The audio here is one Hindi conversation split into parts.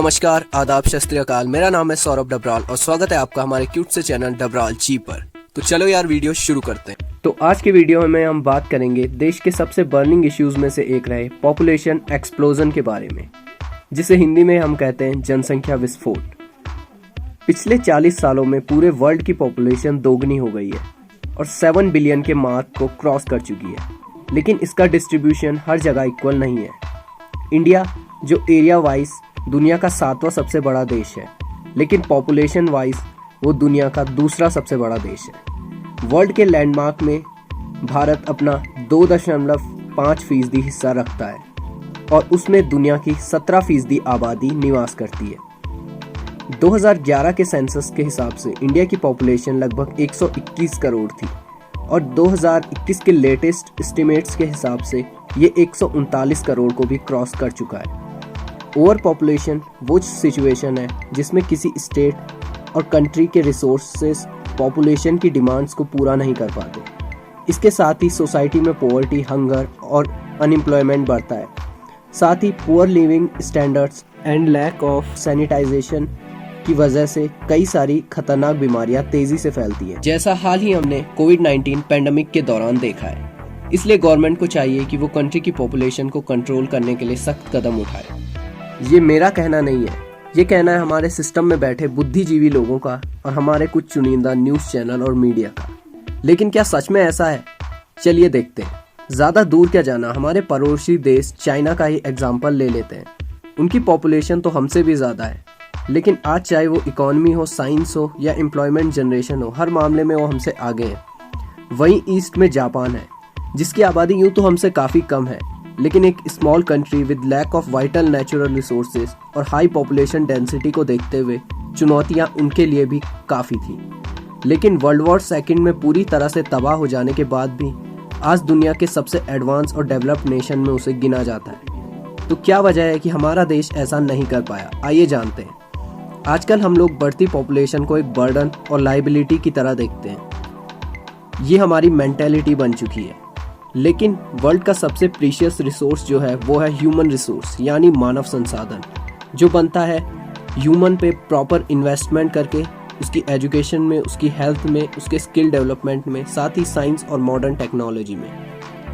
नमस्कार, आदाब, सत श्री अकाल। मेरा नाम है सौरभ डबराल और स्वागत है आपका हमारे क्यूट से चैनल डबराल जी पर। तो चलो यार वीडियो शुरू करते हैं। तो आज की वीडियो में हम बात करेंगे देश के सबसे बर्निंग इश्यूज में से एक रहे पॉपुलेशन एक्सप्लोजन के बारे में, जिसे हिंदी में हम कहते हैं जनसंख्या विस्फोट। पिछले 40 सालों में पूरे वर्ल्ड की पॉपुलेशन दोगुनी हो गई है और 7 बिलियन के मार्क को क्रॉस कर चुकी है, लेकिन इसका डिस्ट्रीब्यूशन हर जगह इक्वल नहीं है। इंडिया जो एरिया वाइज दुनिया का 7वां सबसे बड़ा देश है, लेकिन पॉपुलेशन वाइज वो दुनिया का दूसरा सबसे बड़ा देश है। वर्ल्ड के लैंडमार्क में भारत अपना 2.5% हिस्सा रखता है और उसमें दुनिया की 17% आबादी निवास करती है। 2011 के सेंसस के हिसाब से इंडिया की पॉपुलेशन लगभग 121 करोड़ थी और 2021 के लेटेस्ट एस्टिमेट्स के हिसाब से ये 139 करोड़ को भी क्रॉस कर चुका है। ओवर पॉपुलेशन वो सिचुएशन है जिसमें किसी स्टेट और कंट्री के रिसोर्सेस पॉपुलेशन की डिमांड्स को पूरा नहीं कर पाते। इसके साथ ही सोसाइटी में पॉवर्टी, हंगर और अनएम्प्लॉयमेंट बढ़ता है। साथ ही poor living standards and lack of sanitization की वजह से कई सारी खतरनाक बीमारियां तेजी से फैलती है, जैसा हाल ही हमने कोविड-19 पैंडेमिक के दौरान देखा है। इसलिए गवर्नमेंट को चाहिए कि वो कंट्री की पॉपुलेशन को कंट्रोल करने के लिए सख्त कदम उठाए। ये मेरा कहना नहीं है, ये कहना है हमारे सिस्टम में बैठे बुद्धिजीवी लोगों का और हमारे कुछ चुनिंदा न्यूज़ चैनल और मीडिया का। लेकिन क्या सच में ऐसा है? चलिए देखते हैं। ज़्यादा दूर क्या जाना, हमारे पड़ोसी देश चाइना का ही एग्जाम्पल ले लेते हैं। उनकी पॉपुलेशन तो हमसे भी ज़्यादा है, लेकिन आज चाहे वो इकोनॉमी हो, साइंस हो या एम्प्लॉयमेंट जनरेशन हो, हर मामले में वो हमसे आगे हैं। वहीं ईस्ट में जापान है, जिसकी आबादी यूँ तो हमसे काफ़ी कम है, लेकिन एक small country with lack of vital natural resources और हाई पॉपुलेशन डेंसिटी को देखते हुए चुनौतियां उनके लिए भी काफ़ी थी। लेकिन वर्ल्ड वॉर सेकेंड में पूरी तरह से तबाह हो जाने के बाद भी आज दुनिया के सबसे एडवांस और डेवलप्ड नेशन में उसे गिना जाता है। तो क्या वजह है कि हमारा देश ऐसा नहीं कर पाया? आइए जानते हैं। आजकल हम लोग बढ़ती पॉपुलेशन को एक बर्डन और लाइबिलिटी की तरह देखते हैं। ये हमारी मेंटेलिटी बन चुकी है। लेकिन वर्ल्ड का सबसे प्रीशियस रिसोर्स जो है वो है ह्यूमन रिसोर्स, यानी मानव संसाधन, जो बनता है ह्यूमन पे प्रॉपर इन्वेस्टमेंट करके, उसकी एजुकेशन में, उसकी हेल्थ में, उसके स्किल डेवलपमेंट में, साथ ही साइंस और मॉडर्न टेक्नोलॉजी में,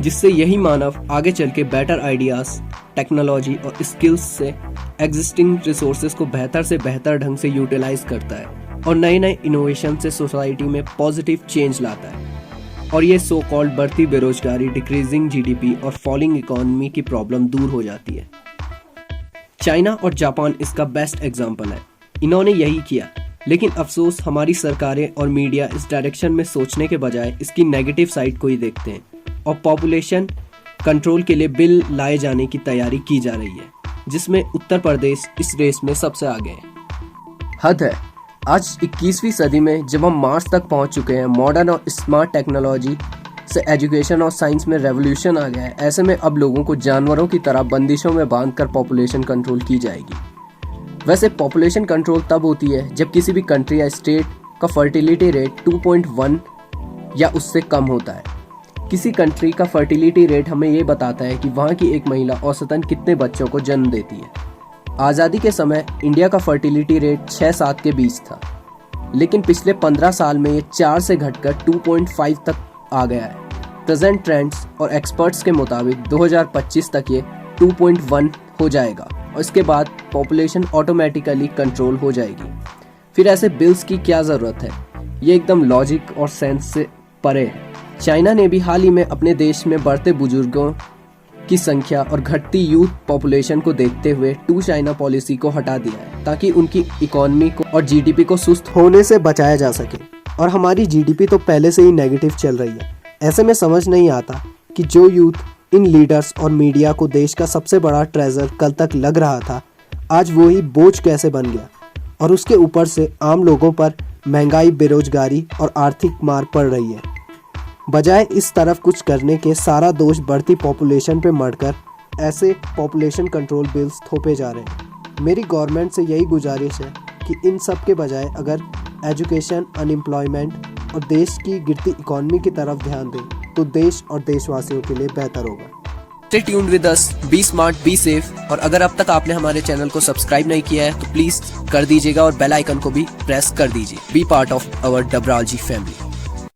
जिससे यही मानव आगे चल के बेटर आइडियाज़, टेक्नोलॉजी और स्किल्स से एग्जिस्टिंग रिसोर्सेज को बेहतर से बेहतर ढंग से यूटिलाइज करता है और नए नए इनोवेशन से सोसाइटी में पॉजिटिव चेंज लाता है। और ये सो कॉल्ड बढ़ती बेरोजगारी, डिक्रीजिंग जीडीपी और फॉलिंग इकोनॉमी की प्रॉब्लम दूर हो जाती है। चाइना और जापान इसका बेस्ट एग्जांपल है। इन्होंने यही किया, लेकिन अफसोस हमारी सरकारें और मीडिया इस डायरेक्शन में सोचने के बजाय इसकी नेगेटिव साइड को ही देखते हैं और पॉपुलेशन कंट्रोल के लिए बिल लाए जाने की तैयारी की जा रही है, जिसमें उत्तर प्रदेश इस रेस में सबसे आगे है। हद है, आज 21वीं सदी में जब हम मार्स तक पहुंच चुके हैं, मॉडर्न और स्मार्ट टेक्नोलॉजी से एजुकेशन और साइंस में रेवोल्यूशन आ गया है। ऐसे में अब लोगों को जानवरों की तरह बंदिशों में बांधकर पॉपुलेशन कंट्रोल की जाएगी। वैसे पॉपुलेशन कंट्रोल तब होती है जब किसी भी कंट्री या स्टेट का फर्टिलिटी रेट 2.1 या उससे कम होता है। किसी कंट्री का फर्टिलिटी रेट हमें ये बताता है कि वहाँ की एक महिला औसतन कितने बच्चों को जन्म देती है। आज़ादी के समय इंडिया का फर्टिलिटी रेट 6-7 के बीच था, लेकिन पिछले 15 साल में ये 4 से घटकर 2.5 तक आ गया है। प्रेजेंट ट्रेंड्स और एक्सपर्ट्स के मुताबिक 2025 तक ये 2.1 हो जाएगा और इसके बाद पॉपुलेशन ऑटोमेटिकली कंट्रोल हो जाएगी। फिर ऐसे बिल्स की क्या ज़रूरत है? ये एकदम लॉजिक और सेंस से परे है। चाइना ने भी हाल ही में अपने देश में बढ़ते बुजुर्गों की संख्या और घटती यूथ पॉपुलेशन को देखते हुए टू चाइना पॉलिसी को हटा दिया है, ताकि उनकी इकोनॉमी को और जीडीपी को सुस्त होने से बचाया जा सके। और हमारी जीडीपी तो पहले से ही नेगेटिव चल रही है। ऐसे में समझ नहीं आता कि जो यूथ इन लीडर्स और मीडिया को देश का सबसे बड़ा ट्रेजर कल तक लग रहा था, आज वो ही बोझ कैसे बन गया और उसके ऊपर से आम लोगों पर महंगाई, बेरोजगारी और आर्थिक मार पड़ रही है। बजाय इस तरफ कुछ करने के सारा दोष बढ़ती पॉपुलेशन पे मढ़कर ऐसे पॉपुलेशन कंट्रोल बिल्स थोपे जा रहे हैं। मेरी गवर्नमेंट से यही गुजारिश है कि इन सब के बजाय अगर एजुकेशन, अनएम्प्लॉयमेंट और देश की गिरती इकोनॉमी की तरफ ध्यान दें तो देश और देशवासियों के लिए बेहतर होगा। Stay tuned with us, be smart, be safe. और अगर अब तक आपने हमारे चैनल को सब्सक्राइब नहीं किया है तो प्लीज कर दीजिएगा और बेल आइकन को भी प्रेस कर दीजिए। Be part of our Dabral ji family.